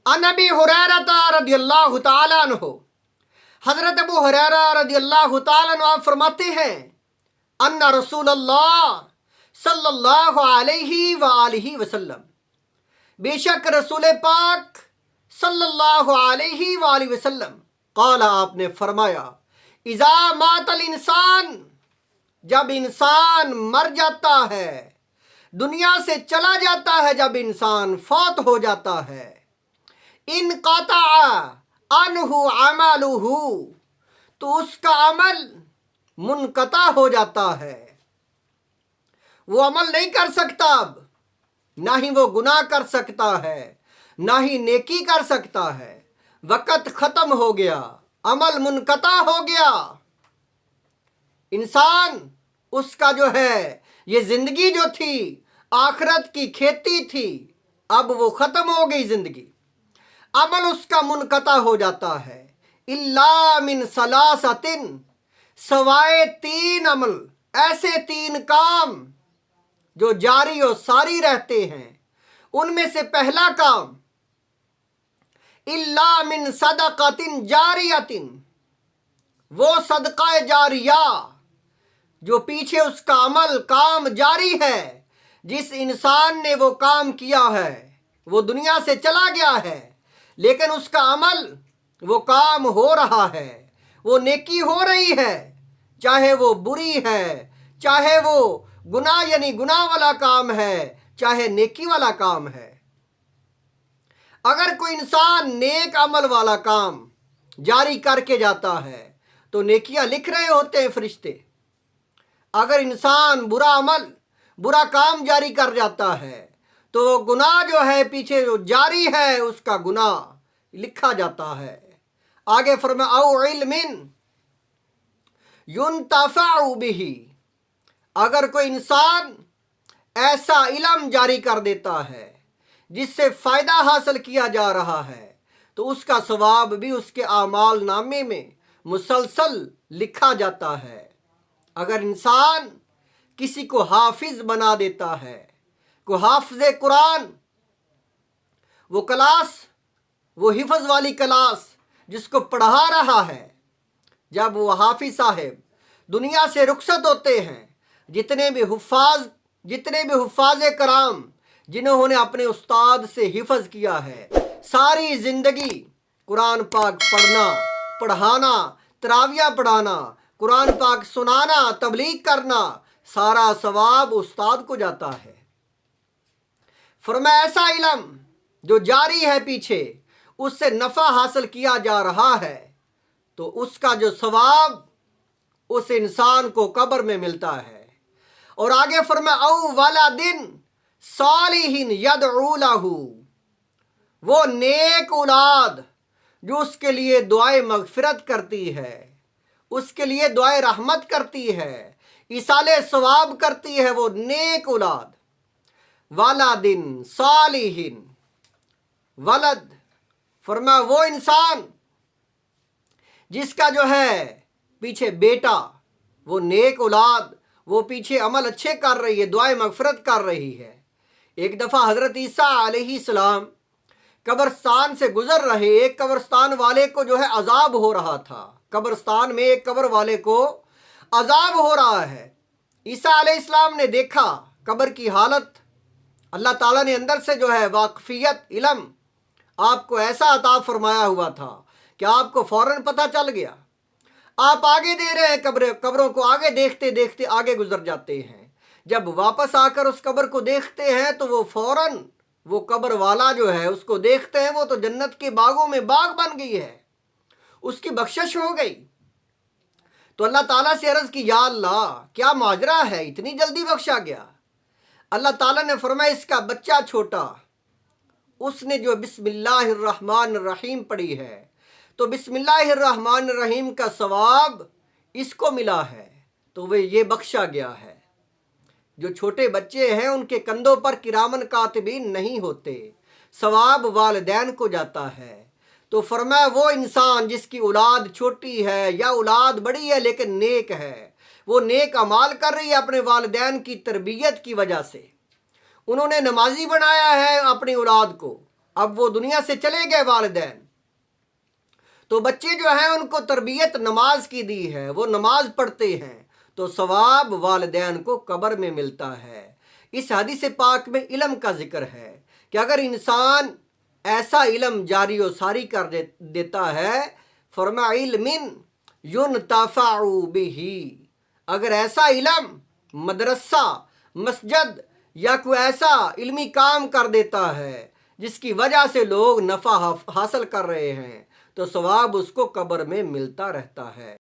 अन अबी हुरैरा रदियल्लाहु ताला अन्हु, हजरत अबू हुरैरा रदियल्लाहु ताला अन्हु आप फरमाते हैं, अन्ना रसूलल्लाह सल्लल्लाहु अलैहि व आलिहि वसल्लम, बेशक रसूल पाक सल्लल्लाहु अलैहि व आलिहि वसल्लम, क़ाला आपने फरमाया, इज़ा मातल इंसान, जब इंसान मर जाता है, दुनिया से चला जाता है, जब इंसान फौत हो जाता है, इन क़ता अनहु अमलुहु, तो उसका अमल मुनक़ता हो जाता है, वो अमल नहीं कर सकता, अब ना ही वो गुनाह कर सकता है, ना ही नेकी कर सकता है। वक़्त ख़त्म हो गया, अमल मुनक़ता हो गया। इंसान उसका जो है ये ज़िंदगी जो थी आखिरत की खेती थी, अब वो ख़त्म हो गई ज़िंदगी, अमल उसका मुनक़ता हो जाता है। इल्ला मिन सलासतिन, सवाए 3 अमल, ऐसे 3 काम जो जारी और सारी रहते हैं। उनमें से पहला काम, इल्ला मिन सदक़तिन जारियतिन, वो सदका जारिया जो पीछे उसका अमल काम जारी है, जिस इंसान ने वो काम किया है वो दुनिया से चला गया है, लेकिन उसका अमल वो काम हो रहा है, वो नेकी हो रही है, चाहे वो बुरी है, चाहे वो गुनाह यानी गुनाह वाला काम है, चाहे नेकी वाला काम है। अगर कोई इंसान नेक अमल वाला काम जारी करके जाता है तो नेकियां लिख रहे होते हैं फरिश्ते। अगर इंसान बुरा अमल बुरा काम जारी कर जाता है तो गुनाह जो है पीछे जो जारी है उसका गुनाह लिखा जाता है। आगे फरमाया औ इल्मिन युनतफ़अ बिही, अगर कोई इंसान ऐसा इल्म जारी कर देता है जिससे फ़ायदा हासिल किया जा रहा है तो उसका सवाब भी उसके आमाल नामे में मुसलसल लिखा जाता है। अगर इंसान किसी को हाफिज बना देता है, को हाफिज़ कुरान, वो क्लास, वो हिफज वाली क्लास जिसको पढ़ा रहा है, जब वो हाफिज साहब दुनिया से रुखसत होते हैं, जितने भी हुफ़ाज़ कराम जिन्होंने अपने उस्ताद से हिफज किया है, सारी ज़िंदगी कुरान पाक पढ़ना, पढ़ाना, तरावियाँ पढ़ाना, कुरान पाक सुनाना, तबलीग करना, सारा सवाब उस्ताद को जाता है। फरमाया ऐसा इल्म जो जारी है पीछे, उससे नफ़ा हासिल किया जा रहा है तो उसका जो सवाब उस इंसान को कब्र में मिलता है। और आगे फरमाया औ वलदिन सालिहिन यदउ लहू, वो नेक औलाद जो उसके लिए दुआए मगफिरत करती है, उसके लिए दुआए रहमत करती है, इसाले सवाब करती है, वो नेक औलाद। वलदिन सालिहिन, वलद फरमा वो इंसान जिसका जो है पीछे बेटा, वो नेक औलाद, वो पीछे अमल अच्छे कर रही है, दुआए मगफिरत कर रही है। एक दफ़ा हज़रत ईसा अलैहिस्सलाम कब्रस्तान से गुज़र रहे, एक कब्रस्तान वाले को जो है अजाब हो रहा था, कब्रस्तान में एक कब्र वाले को अजाब हो रहा है। ईसा अलैहिस्सलाम ने देखा कब्र की हालत, अल्लाह ताला ने अंदर से जो है वाक़फ़ियत इल्म आपको ऐसा अता फरमाया हुआ था कि आपको फ़ौरन पता चल गया। आप आगे दे रहे हैं, कब्रों को आगे देखते देखते आगे गुजर जाते हैं। जब वापस आकर उस कब्र को देखते हैं तो वो फ़ौरन वो कब्र वाला जो है उसको देखते हैं, वो तो जन्नत के बागों में बाग बन गई है, उसकी बख्शिश हो गई। तो अल्लाह ताला से अर्ज़ की, या अल्लाह क्या माजरा है, इतनी जल्दी बख्शा गया। अल्लाह ताला ने फरमाया इसका बच्चा छोटा, उसने जो बिस्मिल्लाहिर्रहमानिर्रहीम पढ़ी है तो बिस्मिल्लाहिर्रहमानिर्रहीम का सवाब इसको मिला है, तो वे ये बख्शा गया है। जो छोटे बच्चे हैं उनके कंधों पर किरामन कातिबीन नहीं होते, सवाब वालिदैन को जाता है। तो फरमाया वो इंसान जिसकी औलाद छोटी है या औलाद बड़ी है लेकिन नेक है, वो नेक अमाल कर रही है अपने वालिदैन की तरबियत की वजह से, उन्होंने नमाजी बनाया है अपनी औलाद को, اب وہ دنیا سے چلے گئے والدین، تو بچے جو ہیں ان کو تربیت نماز کی دی ہے، وہ نماز پڑھتے ہیں تو ثواب والدین کو قبر میں ملتا ہے۔ اس حدیث پاک میں علم کا ذکر ہے کہ اگر انسان ایسا علم جاری و ساری کر دیتا ہے، فرما علم ينتفع به، اگر ایسا علم مدرسہ، مسجد یا کوئی ایسا علمی کام کر دیتا ہے جس کی وجہ سے لوگ نفع حاصل کر رہے ہیں، تو ثواب اس کو قبر میں ملتا رہتا ہے۔